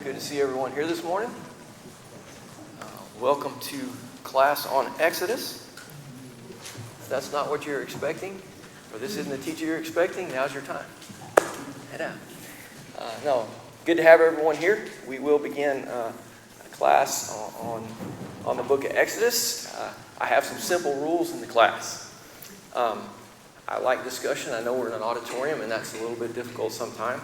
Good to see everyone here this morning. Welcome to class on Exodus. If that's not what you're expecting, or this isn't the teacher you're expecting, now's your time. Head out. Good to have everyone here. We will begin a class on the book of Exodus. I have some simple rules in the class. I like discussion. I know we're in an auditorium, and that's a little bit difficult sometimes.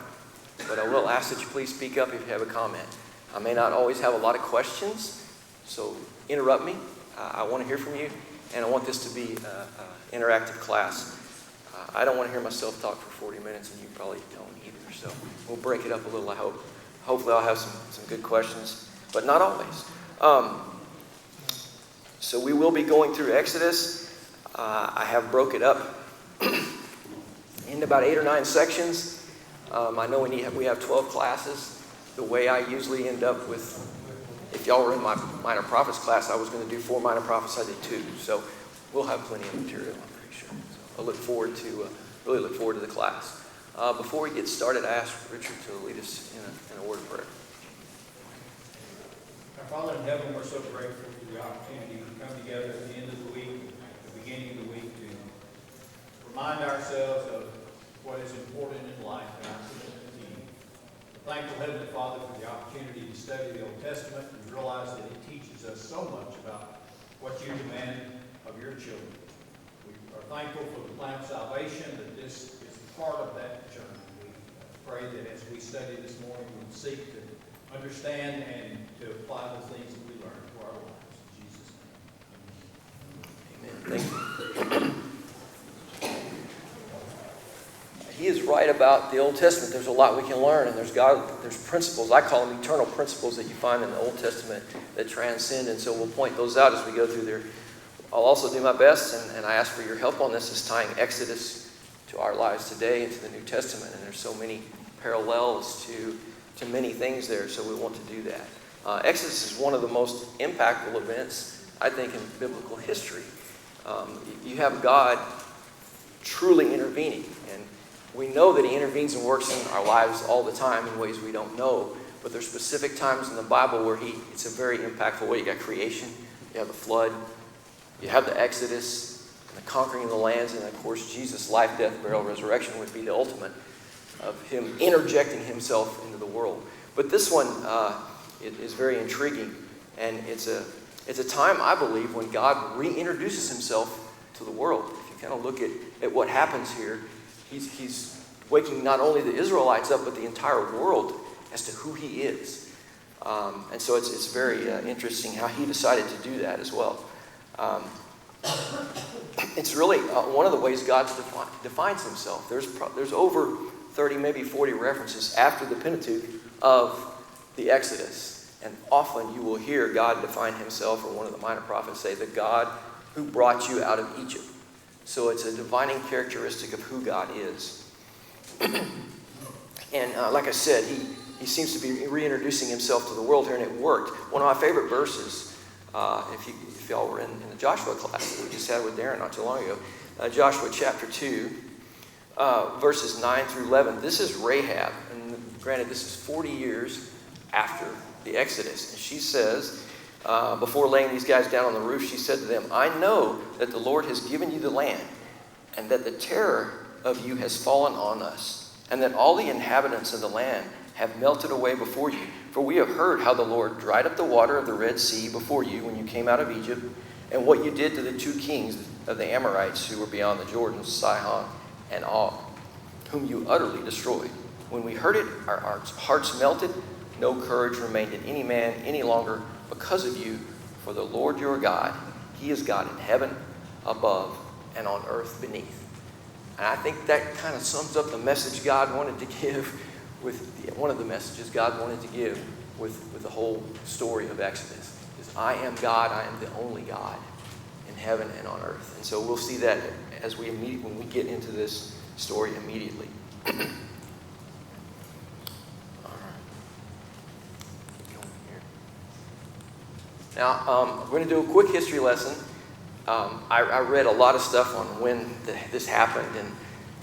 But I will ask that you please speak up if you have a comment. I may not always have a lot of questions, so interrupt me. I want to hear from you, and I want this to be an interactive class. I don't want to hear myself talk for 40 minutes, and you probably don't either. So we'll break it up a little, I hope. Hopefully I'll have some good questions, but not always. So we will be going through Exodus. I have broke it up into about 8 or 9 sections. I know we have 12 classes. The way I usually end up with, if y'all were in my minor prophets class, I was going to do 4 minor prophets. I did 2. So we'll have plenty of material, I'm pretty sure. So I really look forward to the class. Before we get started, I ask Richard to lead us in a word of prayer. Our Father in heaven, we're so grateful for the opportunity to come together at the end of the week, the beginning of the week, to remind ourselves of what is important in life and our commitment to you. We're thankful, Heavenly Father, for the opportunity to study the Old Testament and realize that it teaches us so much about what you demand of your children. We are thankful for the plan of salvation, that this is part of that journey. We pray that as we study this morning, we seek to understand and to apply the things that we learn to our lives. In Jesus' name. Amen. Thank you. He is right about the Old Testament. There's a lot we can learn, and there's principles. I call them eternal principles that you find in the Old Testament that transcend, and so we'll point those out as we go through there. I'll also do my best, and I ask for your help on this, is tying Exodus to our lives today and to the New Testament, and there's so many parallels to many things there, so we want to do that. Exodus is one of the most impactful events, I think, in biblical history. You have God truly intervening, and we know that he intervenes and works in our lives all the time in ways we don't know, but there's specific times in the Bible where it's a very impactful way. You got creation, you have the flood, you have the Exodus, and the conquering of the lands, and of course Jesus' life, death, burial, resurrection would be the ultimate of him interjecting himself into the world. But this one is very intriguing, and it's a time, I believe, when God reintroduces himself to the world. If you kind of look at what happens here, He's waking not only the Israelites up, but the entire world as to who he is. And so it's very interesting how he decided to do that as well. It's really one of the ways God defines himself. There's over 30, maybe 40 references after the Pentateuch of the Exodus. And often you will hear God define himself, or one of the minor prophets say, the God who brought you out of Egypt. So it's a defining characteristic of who God is. And like I said, he seems to be reintroducing himself to the world here, and it worked. One of my favorite verses, if y'all were in the Joshua class that we just had with Darren not too long ago, Joshua chapter 2, verses 9 through 11. This is Rahab, and granted, this is 40 years after the Exodus. And she says, before laying these guys down on the roof, she said to them, I know that the Lord has given you the land, and that the terror of you has fallen on us, and that all the inhabitants of the land have melted away before you. For we have heard how the Lord dried up the water of the Red Sea before you when you came out of Egypt, and what you did to the 2 kings of the Amorites who were beyond the Jordan, Sihon and Og, whom you utterly destroyed. When we heard it, our hearts melted. No courage remained in any man any longer because of you, for the Lord your God, he is God in heaven above and on earth beneath. And I think that kind of sums up the message God wanted to give one of the messages God wanted to give with the whole story of Exodus. Is I am God, I am the only God in heaven and on earth. And so we'll see that when we get into this story immediately. Now, we're going to do a quick history lesson. I read a lot of stuff on when this happened, and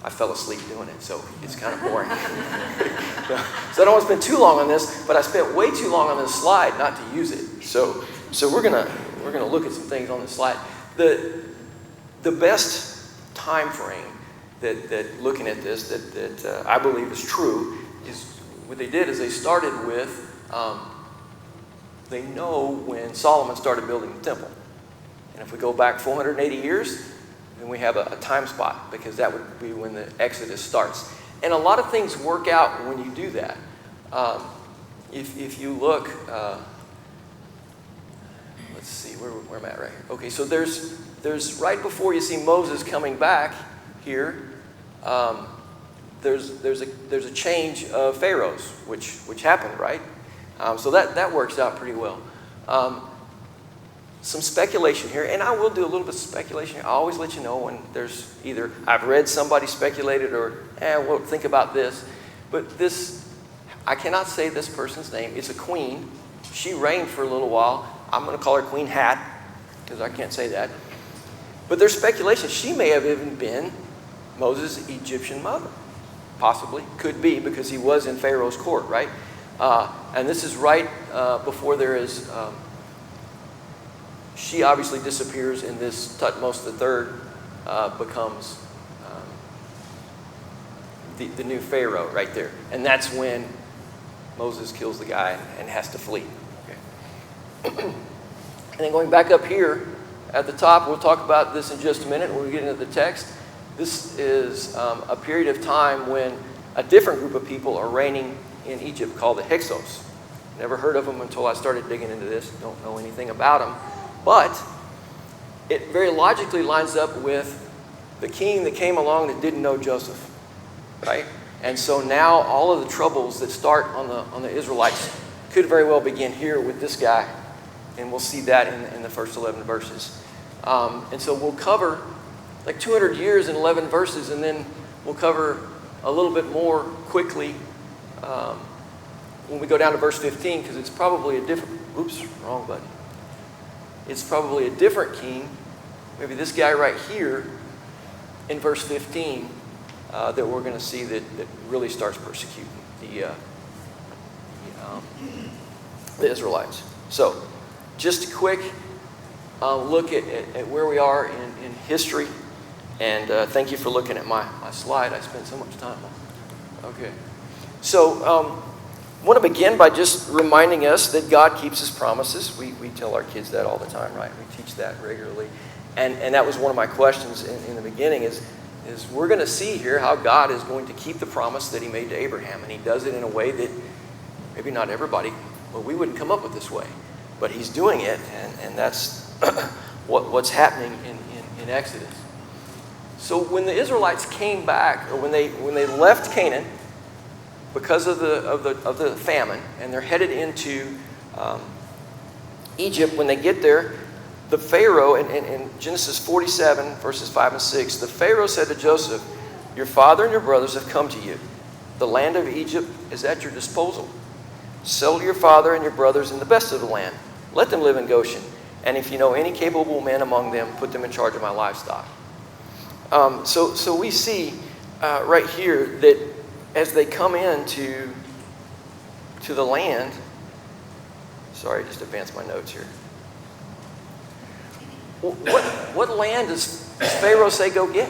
I fell asleep doing it, so it's kind of boring. So I don't want to spend too long on this, but I spent way too long on this slide not to use it. So we're gonna look at some things on this slide. The best time frame that looking at this that I believe is true is what they did is they started with they know when Solomon started building the temple, and if we go back 480 years. And we have a time spot because that would be when the Exodus starts. And a lot of things work out when you do that. If you look, let's see, where I'm at right here. Okay, so there's right before you see Moses coming back here, there's a change of pharaohs, which happened, right? So that works out pretty well. Some speculation here, and I will do a little bit of speculation here. I always let you know when there's either I've read somebody speculated or, well, think about this. But this, I cannot say this person's name. It's a queen. She reigned for a little while. I'm going to call her Queen Hat because I can't say that. But there's speculation. She may have even been Moses' Egyptian mother. Possibly. Could be because he was in Pharaoh's court, right? And this is right before there is... she obviously disappears, and this Tutmos III becomes the new Pharaoh right there. And that's when Moses kills the guy and has to flee. Okay. And then going back up here at the top, we'll talk about this in just a minute when we get into the text. This is a period of time when a different group of people are reigning in Egypt called the Hyksos. Never heard of them until I started digging into this. Don't know anything about them. But it very logically lines up with the king that came along that didn't know Joseph, right? And so now all of the troubles that start on the Israelites could very well begin here with this guy, and we'll see that in the first 11 verses. And so we'll cover like 200 years in 11 verses, and then we'll cover a little bit more quickly when we go down to verse 15, because it's probably a different, oops, wrong button. It's probably a different king, maybe this guy right here in verse 15 that we're going to see that really starts persecuting the Israelites. So just a quick look at where we are in history, and thank you for looking at my slide. I spent so much time on it. Okay. So I want to begin by just reminding us that God keeps His promises. We tell our kids that all the time, right? We teach that regularly. And that was one of my questions in the beginning is we're going to see here how God is going to keep the promise that He made to Abraham. And He does it in a way that maybe not everybody, well, we wouldn't come up with this way. But He's doing it, and that's what's happening in Exodus. So when the Israelites came back, or when they left Canaan, because of the famine, and they're headed into Egypt, when they get there, the Pharaoh, in Genesis 47, verses 5 and 6, the Pharaoh said to Joseph, "Your father and your brothers have come to you. The land of Egypt is at your disposal. Sell your father and your brothers in the best of the land. Let them live in Goshen. And if you know any capable men among them, put them in charge of my livestock." So we see right here that as they come into the land, sorry, just advance my notes here. What land does Pharaoh say go get?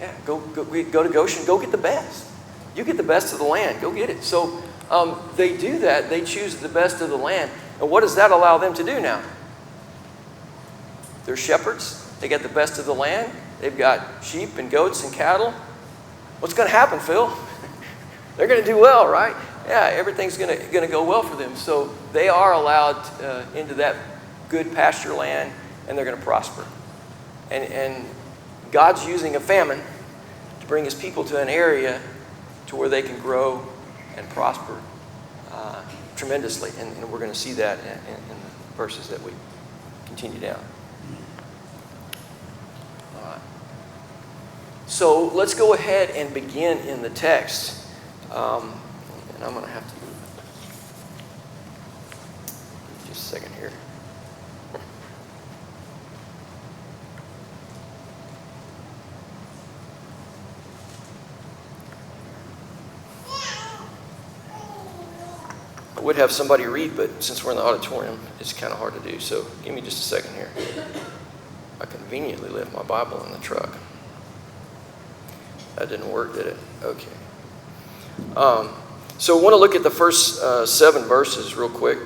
Yeah, go to Goshen, go get the best. You get the best of the land, go get it. So they do that, they choose the best of the land. And what does that allow them to do now? They're shepherds, they get the best of the land. They've got sheep and goats and cattle. What's going to happen, Phil? They're going to do well, right? Yeah, everything's going to go well for them. So they are allowed into that good pasture land, and they're going to prosper. And God's using a famine to bring His people to an area to where they can grow and prosper tremendously. And we're going to see that in the verses that we continue down. So let's go ahead and begin in the text. And I'm going to have to just a second here. would have somebody read, but since we're in the auditorium, it's kind of hard to do. So give me just a second here. I conveniently left my Bible in the truck. That didn't work, did it? Okay. So I want to look at the first 7 verses real quick.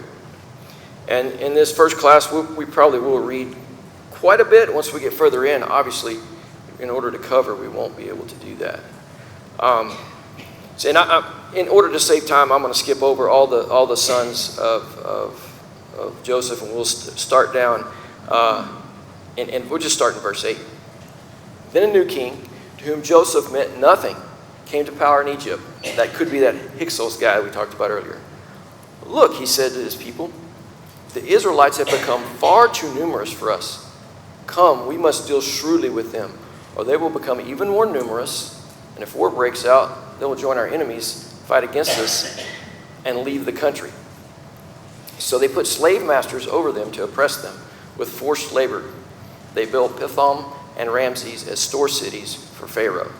And in this first class, we probably will read quite a bit. Once we get further in, obviously, in order to cover, we won't be able to do that. In order to save time, I'm going to skip over all the sons of Joseph, and we'll start down, and we'll just start in verse 8. Then a new king, to whom Joseph meant nothing, came to power in Egypt. That could be that Hyksos guy we talked about earlier. Look, he said to his people, the Israelites have become far too numerous for us. Come, we must deal shrewdly with them, or they will become even more numerous, and if war breaks out, they will join our enemies, fight against us, and leave the country. So they put slave masters over them to oppress them with forced labor. They built Pithom and Ramses as store cities for Pharaoh.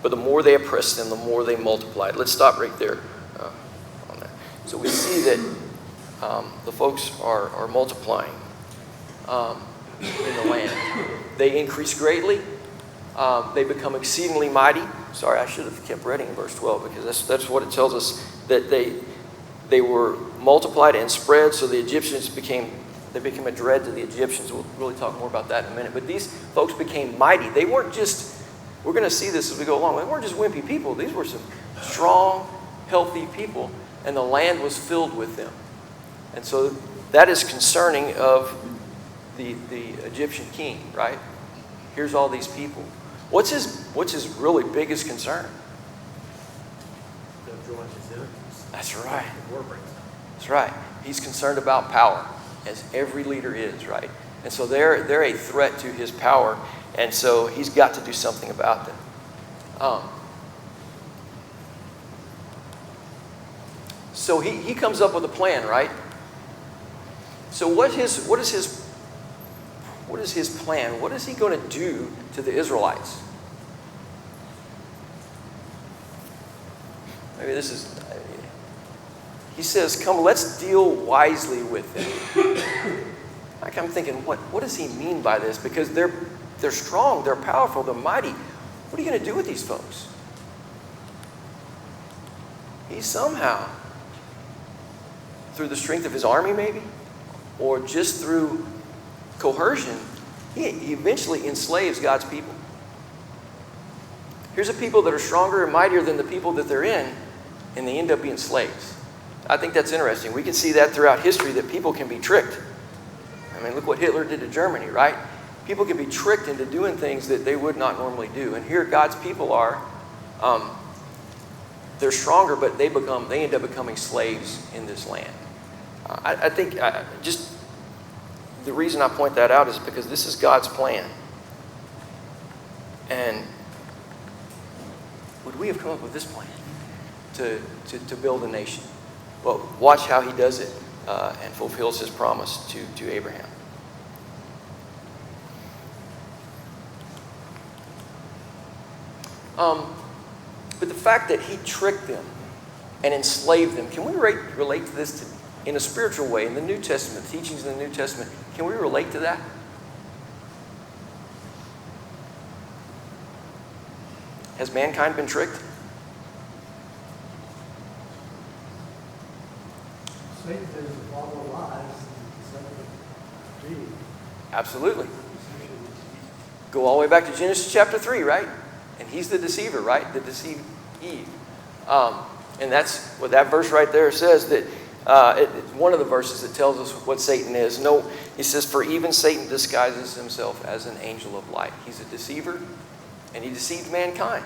But the more they oppressed them, the more they multiplied. Let's stop right there on that. So we see that the folks are multiplying in the land. They increase greatly. They become exceedingly mighty. Sorry, I should have kept reading in verse 12 because that's what it tells us, that they were multiplied and spread, so the Egyptians became a dread to the Egyptians. We'll really talk more about that in a minute. But these folks became mighty. They weren't just, we're going to see this as we go along, they weren't just wimpy people. These were some strong, healthy people, and the land was filled with them. And so that is concerning of the Egyptian king, right? Here's all these people. What's his really biggest concern? They'll join his enemies. That's right. The war breaks out. That's right. He's concerned about power, as every leader is, right? And so they're a threat to his power, and so he's got to do something about them. So he comes up with a plan, right? So what is his plan? What is he going to do to the Israelites? Maybe this is... He says, come, let's deal wisely with them. Like I'm thinking, what does he mean by this? Because they're strong, they're powerful, they're mighty. What are you going to do with these folks? He somehow, through the strength of his army maybe, or just through coercion, he eventually enslaves God's people. Here's a people that are stronger and mightier than the people that they're in, and they end up being slaves. I think that's interesting. We can see that throughout history, that people can be tricked. I mean, look what Hitler did to Germany, right? People can be tricked into doing things that they would not normally do. And here God's people are, they're stronger, but they end up becoming slaves in this land. I think just the reason I point that out is because this is God's plan. And would we have come up with this plan to build a nation? Well, watch how he does it and fulfills his promise to Abraham. But the fact that he tricked them and enslaved them, can we relate to this in a spiritual way, in the New Testament, teachings in the New Testament? Can we relate to that? Has mankind been tricked? Satan says to follow lies and to Absolutely. Go all the way back to Genesis chapter 3, right? And he's the deceiver, right? That deceived Eve. And that's what that verse right there says, that it's one of the verses that tells us what Satan is. No, he says, for even Satan disguises himself as an angel of light. He's a deceiver, and he deceived mankind.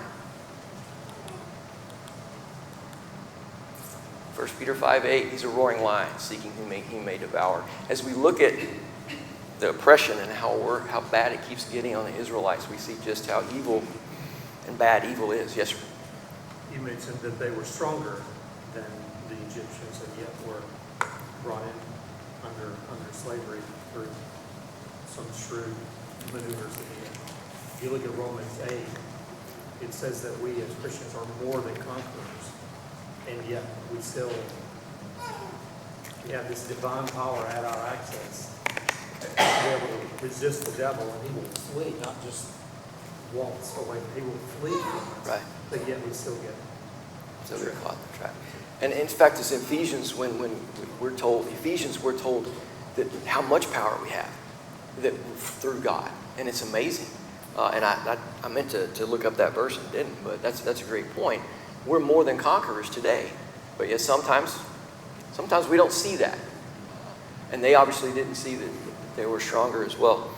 1 Peter 5:8, he's a roaring lion, seeking whom he may devour. As we look at the oppression and how bad it keeps getting on the Israelites, we see just how evil and bad evil is. Yes, sir? You mentioned that they were stronger than the Egyptians and yet were brought in under slavery through some shrewd maneuvers at the end. If you look at Romans 8, it says that we as Christians are more than conquerors. and yet we have this divine power at our access to be able to resist the devil, and he will flee, not just waltz away, he will flee from us. Right. But yet we still get So we're caught in the trap. And in fact, it's Ephesians when we're told that how much power we have that through God, and it's amazing. And I meant to look up that verse and didn't, but that's a great point. We're more than conquerors today, but yet sometimes we don't see that, and they obviously didn't see that they were stronger as well.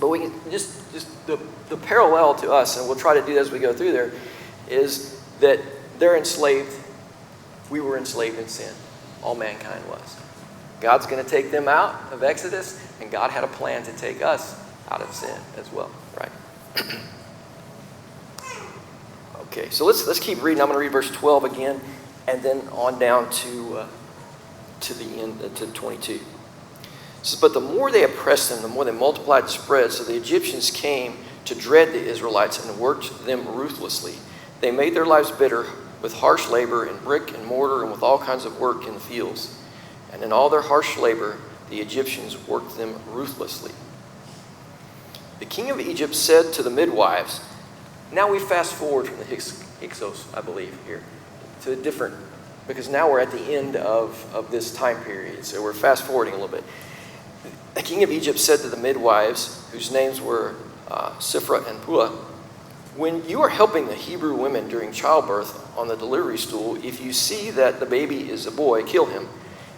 But we can just the parallel to us, and we'll try to do that as we go through there, is that they're enslaved. We were enslaved in sin. All mankind was. God's going to take them out of Exodus, and God had a plan to take us out of sin as well, right? Okay, so let's keep reading. I'm going to read verse 12 again, and then on down to the end, to 22. It says, but the more they oppressed them, the more they multiplied and spread. So the Egyptians came to dread the Israelites and worked them ruthlessly. They made their lives bitter with harsh labor in brick and mortar and with all kinds of work in the fields. And in all their harsh labor, the Egyptians worked them ruthlessly. The king of Egypt said to the midwives, now we fast forward from the Hyksos, I believe, here, to a different, because now we're at the end of this time period, so we're fast forwarding a little bit. The king of Egypt said to the midwives, whose names were Sifra and Pua, when you are helping the Hebrew women during childbirth on the delivery stool, if you see that the baby is a boy, kill him.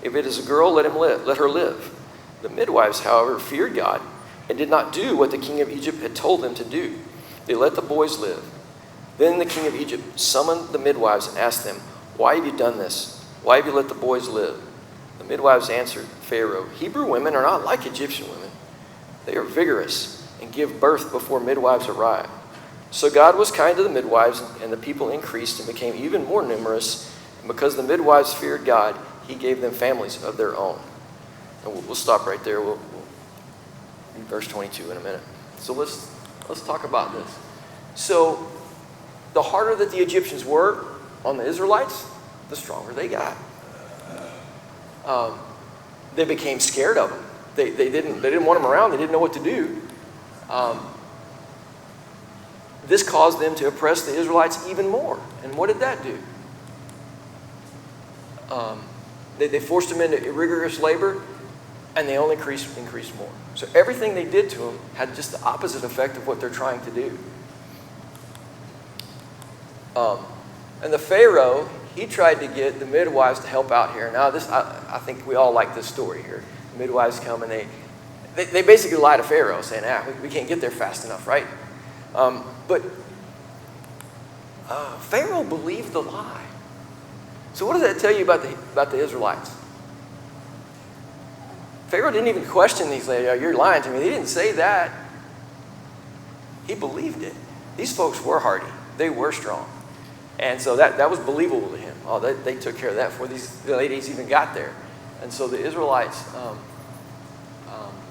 If it is a girl, let her live. The midwives, however, feared God and did not do what the king of Egypt had told them to do. They let the boys live. Then the king of Egypt summoned the midwives and asked them, why have you done this? Why have you let the boys live? The midwives answered Pharaoh, Hebrew women are not like Egyptian women. They are vigorous and give birth before midwives arrive. So God was kind to the midwives, and the people increased and became even more numerous. And because the midwives feared God, he gave them families of their own. And we'll stop right there. We'll read verse 22 in a minute. So let's talk about this. So the harder that the Egyptians were on the Israelites, the stronger they got. They became scared of them. They didn't want them around. They didn't know what to do. This caused them to oppress the Israelites even more. And what did that do? They forced them into rigorous labor, and they only increased more. So everything they did to them had just the opposite effect of what they're trying to do. And the Pharaoh, he tried to get the midwives to help out here. Now, I think we all like this story here. The midwives come and they basically lie to Pharaoh, saying, we can't get there fast enough, right? But Pharaoh believed the lie. So what does that tell you about the Israelites? Pharaoh didn't even question these ladies. You're lying to me. He didn't say that. He believed it. These folks were hardy. They were strong. And so that was believable to him. Oh, they took care of that before these ladies even got there. And so the Israelites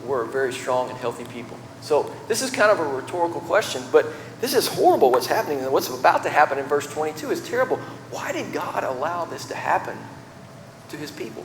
were very strong and healthy people. So this is kind of a rhetorical question, but this is horrible what's happening. And what's about to happen in verse 22 is terrible. Why did God allow this to happen to his people?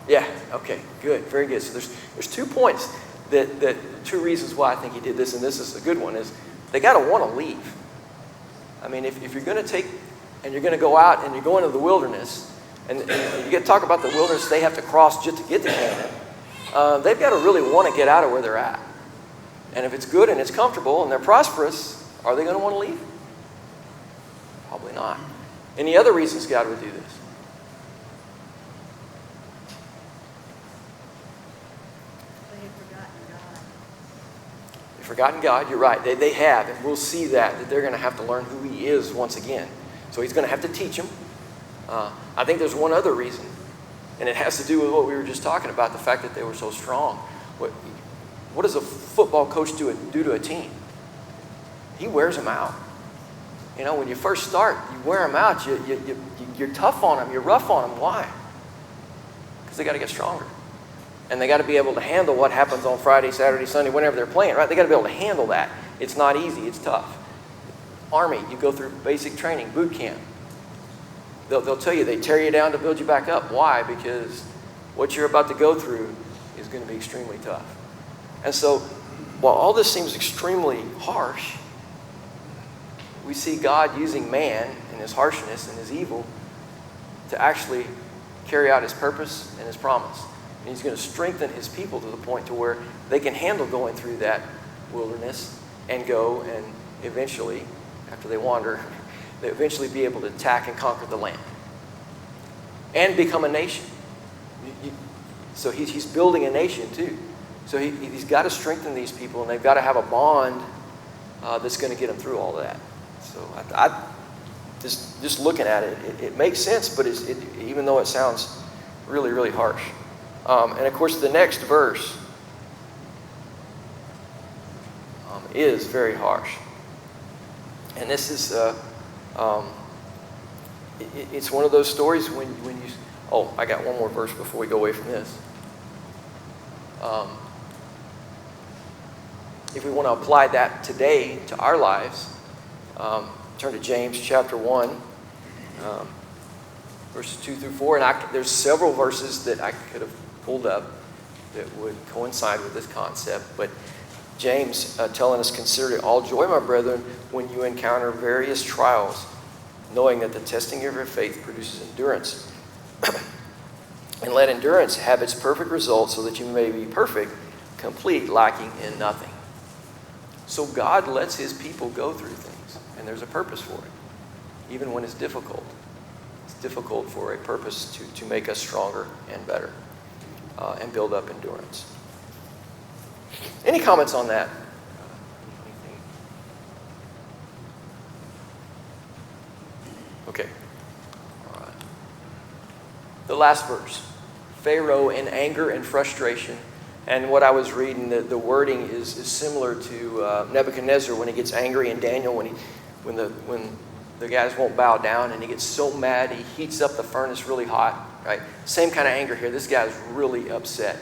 Yeah, okay, good, very good. So there's 2 points that 2 reasons why I think he did this, and this is a good one, is they got to want to leave. I mean, if you're going to take, and you're going to go out and you're going to the wilderness, and you get to talk about the wilderness they have to cross just to get to Canaan, they've got to really want to get out of where they're at. And if it's good and it's comfortable and they're prosperous, are they going to want to leave? Probably not. Any other reasons God would do this? Forgotten God, you're right. They have, and we'll see that they're going to have to learn who he is once again. So he's going to have to teach them. I think there's one other reason, and it has to do with what we were just talking about, the fact that they were so strong. What does a football coach do to a team? He wears them out. You know, when you first start, you wear them out. You're tough on them. You're rough on them. Why? Because they got to get stronger. And they got to be able to handle what happens on Friday, Saturday, Sunday, whenever they're playing, right? They got to be able to handle that. It's not easy. It's tough. Army, you go through basic training, boot camp. They'll tell you, they tear you down to build you back up. Why? Because what you're about to go through is going to be extremely tough. And so, while all this seems extremely harsh, we see God using man and his harshness and his evil to actually carry out his purpose and his promise. And he's going to strengthen his people to the point to where they can handle going through that wilderness and go and eventually, after they wander, they eventually be able to attack and conquer the land and become a nation. So he's building a nation too. So he's got to strengthen these people, and they've got to have a bond that's going to get them through all of that. So I just looking at it, it makes sense, but even though it sounds really, really harsh. And of course, the next verse is very harsh. And this is, it's one of those stories when you, oh, I got one more verse before we go away from this. If we want to apply that today to our lives, turn to James chapter 1, verses 2 through 4. And there's several verses that I could have pulled up that would coincide with this concept. But James telling us, consider it all joy, my brethren, when you encounter various trials, knowing that the testing of your faith produces endurance. And let endurance have its perfect result so that you may be perfect, complete, lacking in nothing. So God lets his people go through things, and there's a purpose for it, even when it's difficult. It's difficult for a purpose to make us stronger and better and build up endurance. Any comments on that? Okay. All right. The last verse. Pharaoh in anger and frustration. And what I was reading, the wording is similar to Nebuchadnezzar when he gets angry, and Daniel when the guys won't bow down, and he gets so mad he heats up the furnace really hot. Right? Same kind of anger here. This guy's really upset.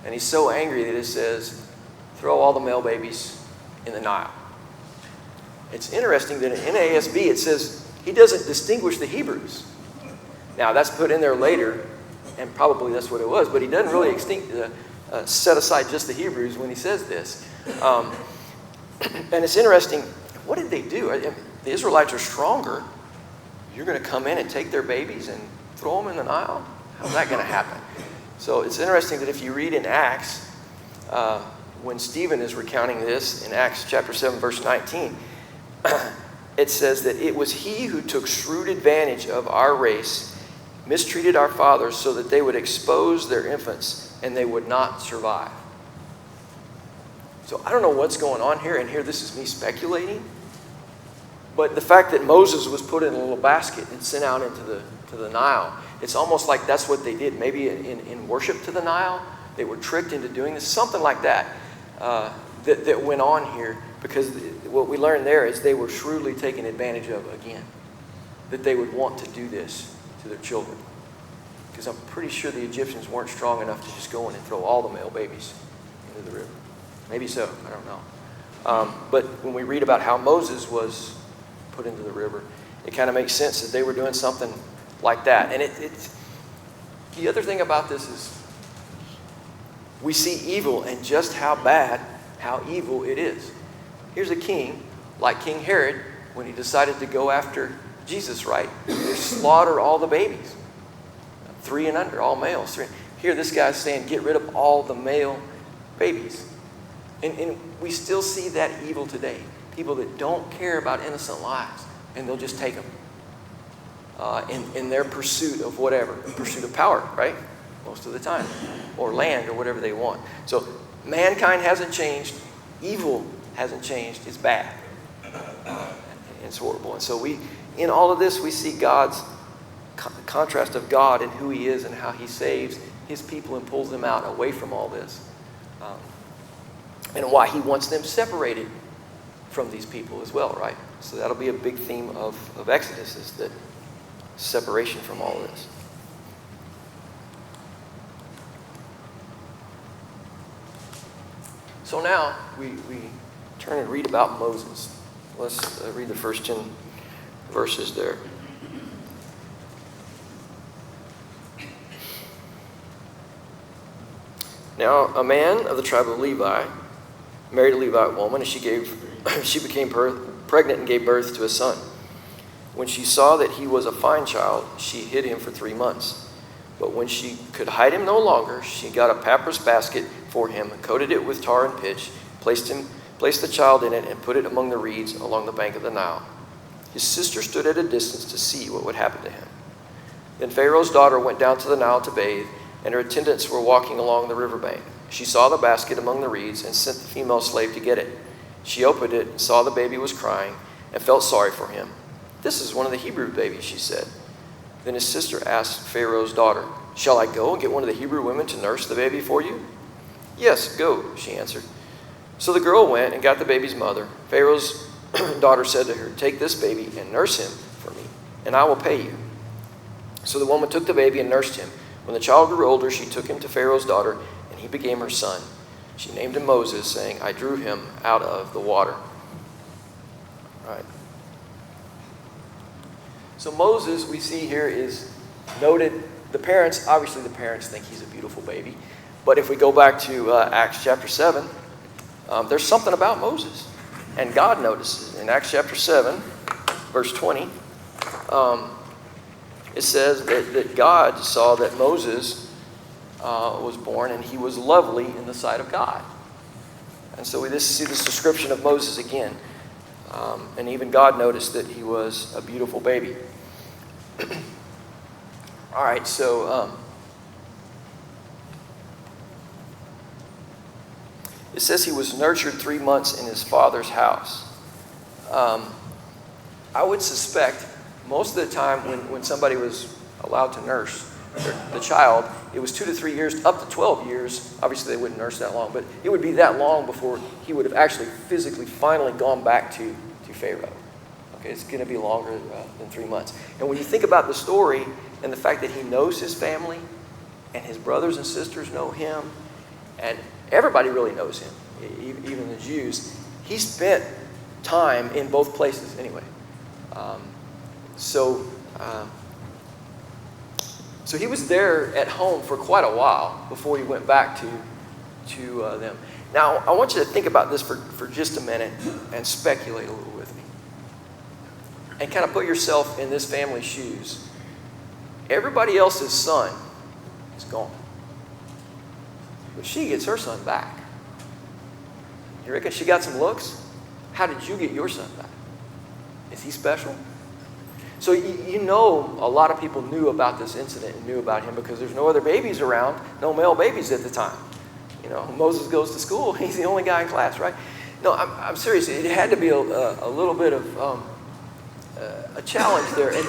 And he's so angry that it says, throw all the male babies in the Nile. It's interesting that in NASB it says he doesn't distinguish the Hebrews. Now that's put in there later, and probably that's what it was, but he doesn't really set aside just the Hebrews when he says this. And it's interesting, what did they do? The Israelites are stronger. You're going to come in and take their babies and throw them in the Nile? How's that going to happen? So it's interesting that if you read in Acts, when Stephen is recounting this in Acts chapter 7, verse 19, it says that it was he who took shrewd advantage of our race, mistreated our fathers so that they would expose their infants and they would not survive. So I don't know what's going on here, and here this is me speculating, but the fact that Moses was put in a little basket and sent out into the Nile, it's almost like that's what they did. Maybe in worship to the Nile, they were tricked into doing this, something like that. That went on here, because what we learned there is they were shrewdly taken advantage of again. That they would want to do this to their children. Because I'm pretty sure the Egyptians weren't strong enough to just go in and throw all the male babies into the river. Maybe so, I don't know. But when we read about how Moses was put into the river, it kind of makes sense that they were doing something like that. And the other thing about this is we see evil and just how evil it is. Here's a king, like King Herod, when he decided to go after Jesus, right? They slaughter all the babies. 3 and under, all males. Here this guy's saying, get rid of all the male babies. And we still see that evil today. People that don't care about innocent lives, and they'll just take them in their pursuit of whatever, pursuit of power, right? Most of the time, or land, or whatever they want. So mankind hasn't changed. Evil hasn't changed. It's bad. It's horrible. And so in all of this, we see God's contrast of God and who he is and how he saves his people and pulls them out away from all this. And why he wants them separated from these people as well, right? So that'll be a big theme of Exodus, is that separation from all this. So now we turn and read about Moses. Let's read the first 10 verses there. Now, a man of the tribe of Levi married a Levite woman, and she became pregnant and gave birth to a son. When she saw that he was a fine child, she hid him for 3 months. But when she could hide him no longer, she got a papyrus basket for him, coated it with tar and pitch, placed the child in it, and put it among the reeds along the bank of the Nile. His sister stood at a distance to see what would happen to him. Then Pharaoh's daughter went down to the Nile to bathe, and her attendants were walking along the riverbank. She saw the basket among the reeds and sent the female slave to get it. She opened it and saw the baby was crying and felt sorry for him. "This is one of the Hebrew babies," she said. Then his sister asked Pharaoh's daughter, "Shall I go and get one of the Hebrew women to nurse the baby for you?" "Yes, go," she answered. So the girl went and got the baby's mother. Pharaoh's daughter said to her, "Take this baby and nurse him for me, and I will pay you." So the woman took the baby and nursed him. When the child grew older, she took him to Pharaoh's daughter, and he became her son. She named him Moses, saying, "I drew him out of the water." All right. So Moses, we see here, is noted. The parents think he's a beautiful baby. But if we go back to Acts chapter 7, there's something about Moses. And God notices. In Acts chapter 7, verse 20, it says that God saw that Moses was born and he was lovely in the sight of God. And so we see this description of Moses again. And even God noticed that he was a beautiful baby. All right, so it says he was nurtured 3 months in his father's house. I would suspect most of the time when somebody was allowed to nurse the child, it was 2 to 3 years, up to 12 years. Obviously, they wouldn't nurse that long, but it would be that long before he would have actually physically finally gone back to Pharaoh. Okay, it's going to be longer than 3 months. And when you think about the story and the fact that he knows his family and his brothers and sisters know him, and everybody really knows him, even the Jews, he spent time in both places anyway. So he was there at home for quite a while before he went back to them. Now, I want you to think about this for just a minute and speculate a little with me. And kind of put yourself in this family's shoes. Everybody else's son is gone. But she gets her son back. You reckon she got some looks? How did you get your son back? Is he special? So you know a lot of people knew about this incident and knew about him because there's no other babies around, no male babies at the time. You know, Moses goes to school, he's the only guy in class, right? No, I'm serious. It had to be a little bit of a challenge there. And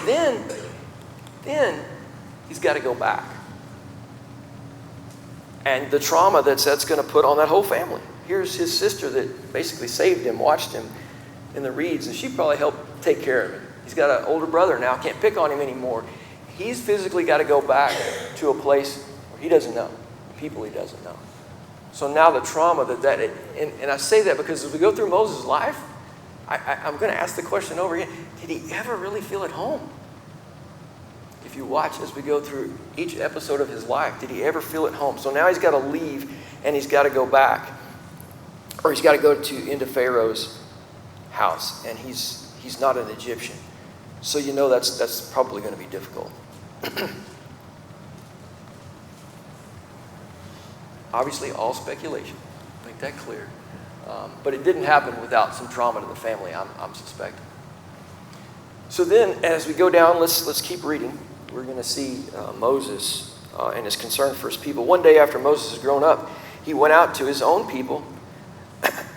then he's got to go back. And the trauma that's going to put on that whole family. Here's his sister that basically saved him, watched him in the reeds, and she probably helped take care of him. He's got an older brother now, can't pick on him anymore. He's physically got to go back to a place where he doesn't know, people he doesn't know. So now the trauma and I say that because as we go through Moses' life, I'm going to ask the question over again, did he ever really feel at home? If you watch as we go through each episode of his life, did he ever feel at home? So now he's got to leave and he's got to go back. Or he's got to go into Pharaoh's house. And he's not an Egyptian. So you know that's probably going to be difficult. Obviously, all speculation. Make that clear. But it didn't happen without some trauma to the family, I'm suspecting. So then, as we go down, let's keep reading. We're going to see Moses and his concern for his people. One day after Moses had grown up, he went out to his own people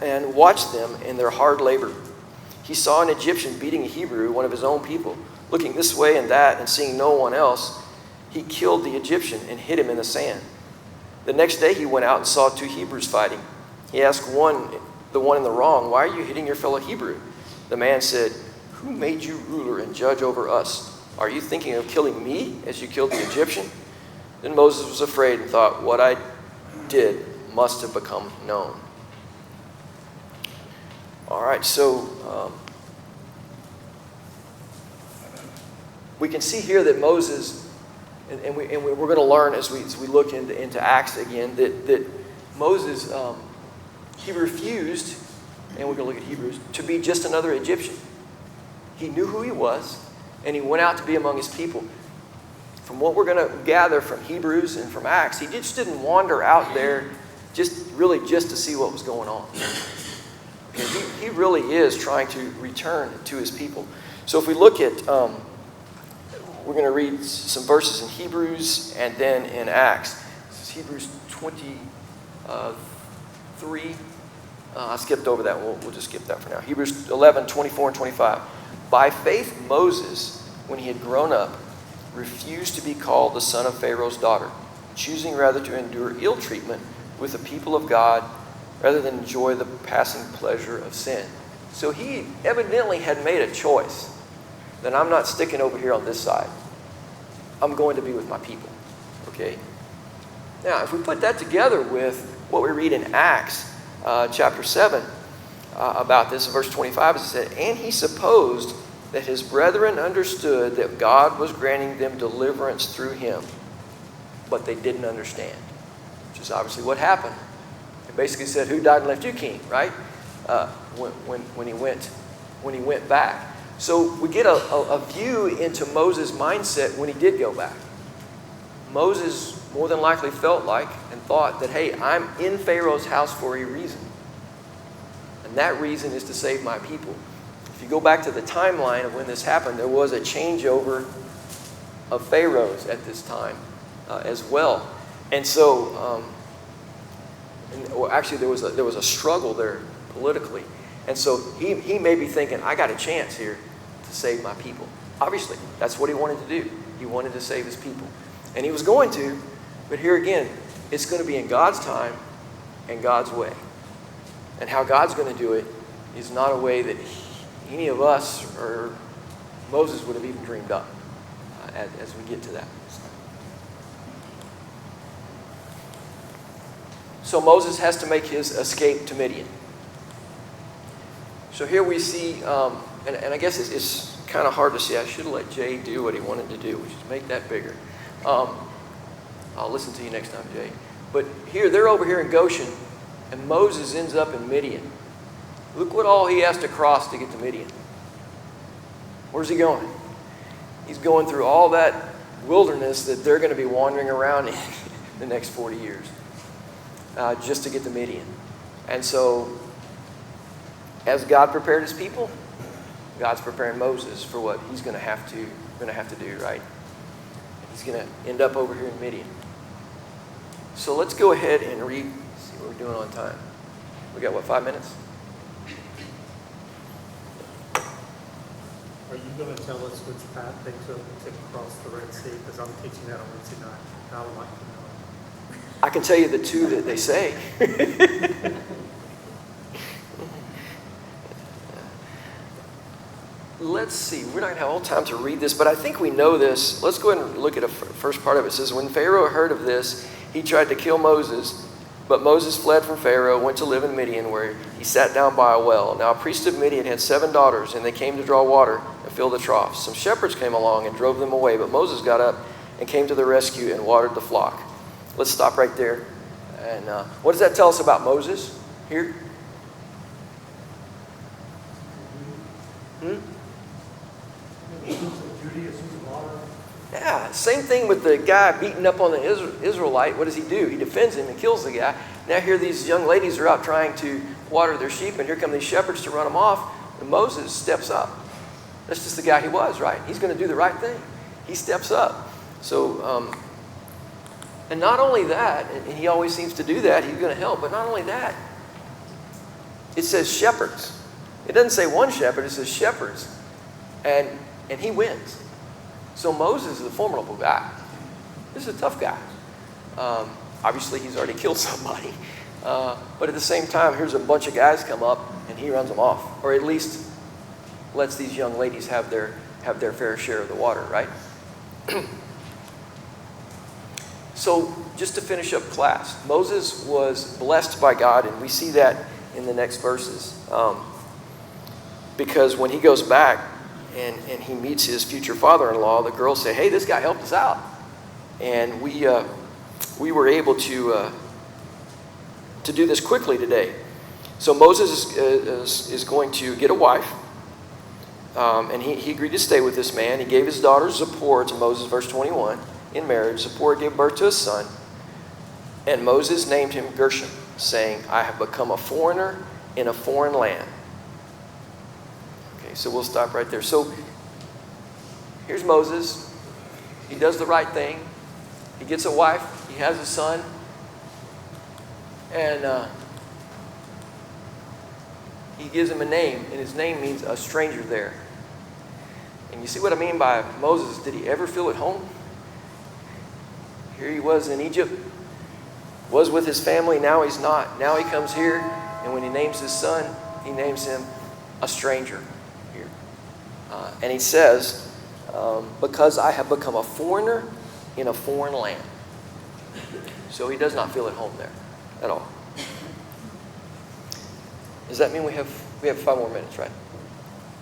and watched them in their hard labor. He saw an Egyptian beating a Hebrew, one of his own people. Looking this way and that and seeing no one else, he killed the Egyptian and hid him in the sand. The next day he went out and saw 2 Hebrews fighting. He asked the one in the wrong, "Why are you hitting your fellow Hebrew?" The man said, who made you ruler and judge over us? Are you thinking of killing me as you killed the Egyptian?" Then Moses was afraid and thought, "What I did must have become known." All right, so we can see here that Moses, and we're going to learn as we look into Acts again, that Moses, he refused, and we're going to look at Hebrews, to be just another Egyptian. He knew who he was, and he went out to be among his people. From what we're going to gather from Hebrews and from Acts, he just didn't wander out there just to see what was going on. Okay, he really is trying to return to his people. So if we look at, we're going to read some verses in Hebrews and then in Acts. This is Hebrews 23. I skipped over that. We'll just skip that for now. Hebrews 11, 24 and 25. By faith, Moses, when he had grown up, refused to be called the son of Pharaoh's daughter, choosing rather to endure ill treatment with the people of God rather than enjoy the passing pleasure of sin. So he evidently had made a choice that I'm not sticking over here on this side. I'm going to be with my people. Okay? Now, if we put that together with what we read in Acts chapter 7 about this, in verse 25, it said, "And he supposed that his brethren understood that God was granting them deliverance through him, but they didn't understand," which is obviously what happened. It basically said, "Who died and left you king?" Right? When he went back. So we get a view into Moses' mindset when he did go back. Moses more than likely felt like and thought that, hey, I'm in Pharaoh's house for a reason. And that reason is to save my people. If you go back to the timeline of when this happened, there was a changeover of pharaohs at this time as well. And so, actually there was a struggle there politically. And so he may be thinking, I got a chance here to save my people. Obviously, that's what he wanted to do. He wanted to save his people. And he was going to, but here again, it's going to be in God's time and God's way. And how God's going to do it is not a way that any of us or Moses would have even dreamed up as we get to that. So Moses has to make his escape to Midian. So here we see, and I guess it's kind of hard to see. I should have let Jay do what he wanted to do, which is make that bigger. I'll listen to you next time, Jay. But here, they're over here in Goshen, and Moses ends up in Midian. Look what all he has to cross to get to Midian. Where's he going? He's going through all that wilderness that they're going to be wandering around in the next 40 years just to get to Midian. And so, as God prepared his people, God's preparing Moses for what he's going to have to do, right? He's going to end up over here in Midian. So let's go ahead and read, see what we're doing on time. We got, 5 minutes? Are you going to tell us which path they took to cross the Red Sea? Because I'm teaching that on Wednesday night. I would like to know. I can tell you the two that they say. Let's see. We're not going to have all time to read this, but I think we know this. Let's go ahead and look at the first part of it. It says, when Pharaoh heard of this, he tried to kill Moses, but Moses fled from Pharaoh, went to live in Midian, where he sat down by a well. Now a priest of Midian had 7 daughters, and they came to draw water and fill the troughs. Some shepherds came along and drove them away, but Moses got up and came to the rescue and watered the flock. Let's stop right there. And what does that tell us about Moses here? Yeah, same thing with the guy beating up on the Israelite. What does he do? He defends him and kills the guy. Now here these young ladies are out trying to water their sheep, and here come these shepherds to run them off, and Moses steps up. That's just the guy he was, right? He's going to do the right thing. He steps up. So, and not only that, and he always seems to do that, he's going to help, but not only that, it says shepherds. It doesn't say one shepherd, it says shepherds. And he wins. So Moses is a formidable guy. This is a tough guy. Obviously, he's already killed somebody. But at the same time, here's a bunch of guys come up, and he runs them off. Or at least lets these young ladies have their fair share of the water, right? So just to finish up class, Moses was blessed by God, and we see that in the next verses. Because when he goes back and he meets his future father-in-law, the girls say, hey, this guy helped us out. And we were able to do this quickly today. So Moses is going to get a wife. And he agreed to stay with this man. He gave his daughter Zipporah to Moses, verse 21, in marriage. Zipporah gave birth to a son. And Moses named him Gershom, saying, I have become a foreigner in a foreign land. Okay, so we'll stop right there. So here's Moses. He does the right thing. He gets a wife. He has a son. And he gives him a name, and his name means a stranger there. And you see what I mean by Moses? Did he ever feel at home? Here he was in Egypt, was with his family, now he's not. Now he comes here, and when he names his son, he names him a stranger here. And he says, because I have become a foreigner in a foreign land. So he does not feel at home there at all. Does that mean we have 5 more minutes, right?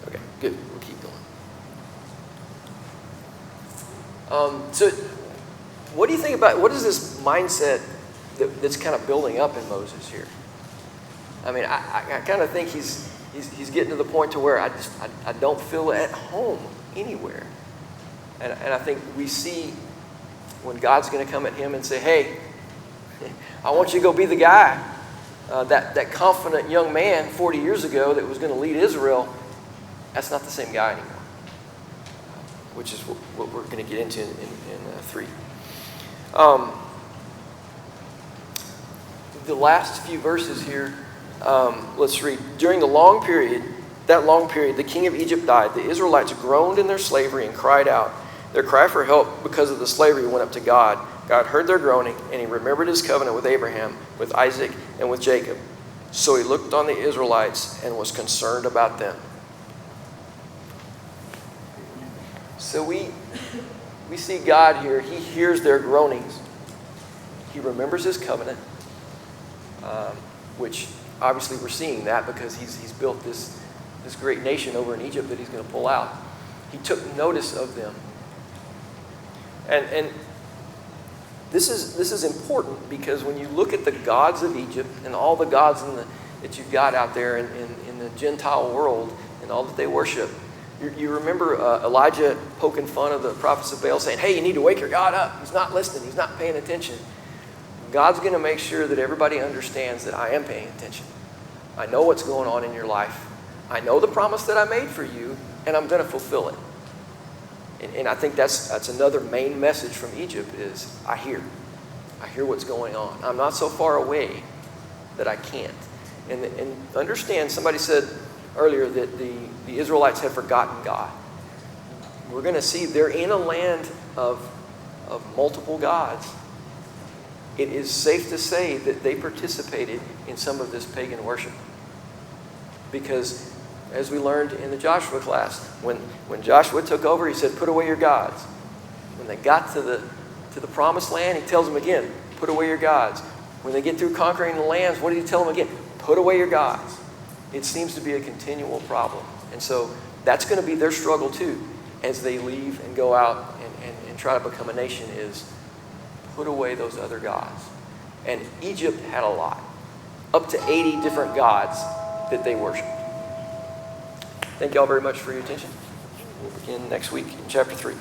Okay, good. We'll keep going. So what do you think about, what is this mindset that's kind of building up in Moses here? I mean, I kind of think he's getting to the point to where I don't feel at home anywhere. And I think we see when God's going to come at him and say, hey, I want you to go be the guy. That confident young man 40 years ago that was going to lead Israel, that's not the same guy anymore. Which is what we're going to get into in 3. The last few verses here, let's read. During that long period, the king of Egypt died. The Israelites groaned in their slavery and cried out. Their cry for help because of the slavery went up to God. God heard their groaning, and he remembered his covenant with Abraham, with Isaac, and with Jacob. So he looked on the Israelites and was concerned about them. So we see God here. He hears their groanings. He remembers his covenant, which obviously we're seeing that because he's built this great nation over in Egypt that he's going to pull out. He took notice of them. And this is important because when you look at the gods of Egypt and all the gods that you've got out there in the Gentile world and all that they worship, you remember Elijah poking fun of the prophets of Baal saying, hey, you need to wake your God up. He's not listening. He's not paying attention. God's going to make sure that everybody understands that I am paying attention. I know what's going on in your life. I know the promise that I made for you, and I'm going to fulfill it. And I think that's another main message from Egypt is I hear what's going on. I'm not so far away that I can't. And understand, somebody said earlier that the Israelites had forgotten God. We're going to see they're in a land of multiple gods. It is safe to say that they participated in some of this pagan worship. Because as we learned in the Joshua class, when Joshua took over, he said, put away your gods. When they got to the promised land, he tells them again, put away your gods. When they get through conquering the lands, what did he tell them again? Put away your gods. It seems to be a continual problem. And so that's going to be their struggle too, as they leave and go out and try to become a nation, is put away those other gods. And Egypt had a lot. Up to 80 different gods that they worshiped. Thank you all very much for your attention. We'll begin next week in chapter 3.